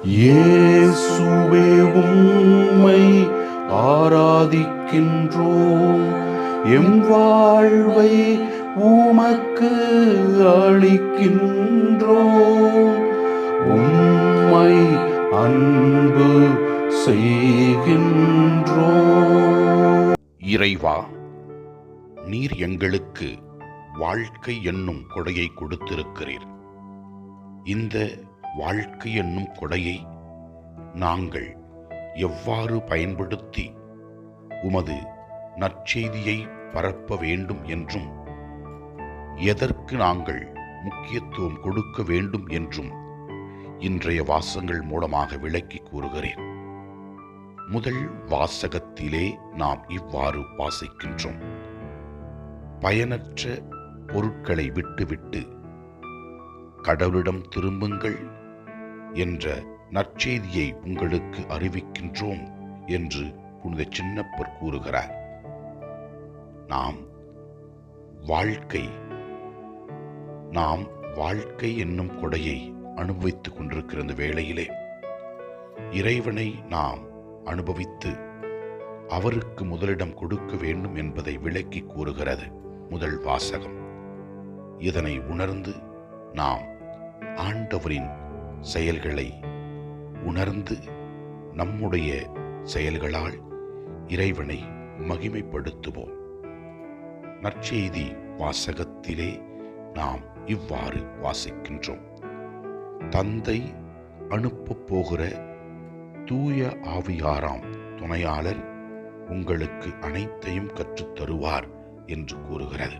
இயேசுவே உம்மை ஆராதிக்கின்றோம், எம் வாழ்வை உமக்கு அளிக்கின்றோம், உம்மை அன்பு செய்கின்றோம். இறைவா, நீர் எங்களுக்கு வாழ்க்கை என்னும் கொடையை கொடுத்திருக்கிறீர். இந்த வாழ்க்கை என்னும் கொடையை நாங்கள் எவ்வாறு பயன்படுத்தி உமது நற்செய்தியை பரப்ப வேண்டும் என்றும் எதற்கு நாங்கள் முக்கியத்துவம் கொடுக்க வேண்டும் என்றும் இன்றைய வாசகங்கள் மூலமாக விளக்கி கூறுகிறேன். முதல் வாசகத்திலே நாம் இவ்வாறு வாசிக்கின்றோம்: பயனற்ற பொருட்களை விட்டுவிட்டு கடவுளிடம் திரும்புங்கள் என்ற நற்செய்தியை உங்களுக்கு அறிவிக்கின்றோம் என்று புனித சின்னப்பர் கூறுகிறார். நாம் வாழ்க்கை என்னும் கொடையை அனுபவித்துக் கொண்டிருக்கிற இந்த வேளையிலே இறைவனை நாம் அனுபவித்து அவருக்கு முதலிடம் கொடுக்க வேண்டும் என்பதை விளக்கி கூறுகிறது முதல் வாசகம். இதனை உணர்ந்து நாம் ஆண்டவரின் செயல்களை உணர்ந்து நம்முடைய செயல்களால் இறைவனை மகிமைப்படுத்துவோம். நற்செய்தி வாசகத்திலே நாம் இவ்வாறு வாசிக்கின்றோம்: தந்தை அனுப்பப் போகிற தூய ஆவியாராம் துணையாளர் உங்களுக்கு அனைத்தையும் கற்றுத் தருவார் என்று கூறுகிறது.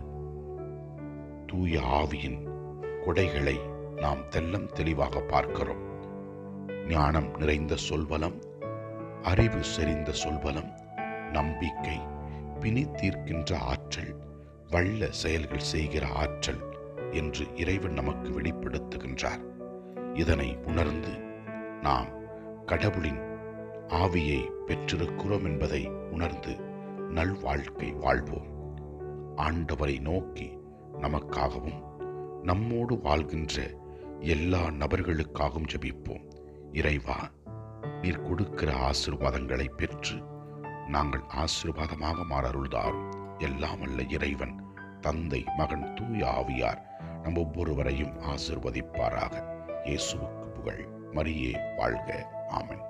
தூய ஆவியின் கொடைகளை நாம் தெல்லம் தெளிவாக பார்க்கிறோம். ஞானம் நிறைந்த சொல்வலம், அறிவு செறிந்த சொல்வலம், நம்பிக்கை, பிணி தீர்க்கின்ற ஆற்றல், வல்ல செயல்கள் செய்கிற ஆற்றல் என்று இறைவன் நமக்கு வெளிப்படுத்துகின்றார். இதனை உணர்ந்து நாம் கடவுளின் ஆவியை பெற்றிருக்கிறோம் என்பதை உணர்ந்து நல்வாழ்க்கை வாழ்வோம். ஆண்டவரை நோக்கி நமக்காகவும் நம்மோடு வாழ்கின்ற எல்லா நபர்களுக்காகவும் ஜெபிப்போம். இறைவா, நீர் கொடுக்கிற ஆசீர்வாதங்களை பெற்று நாங்கள் ஆசீர்வாதமாக மாற அருள்தாரும். எல்லாம் வல்ல இறைவன், தந்தை, மகன், தூய ஆவியார் நம் ஒவ்வொருவரையும் ஆசீர்வதிப்பாராக. இயேசுவுக்கு புகழ். மரியே வாழ்க. ஆமென்.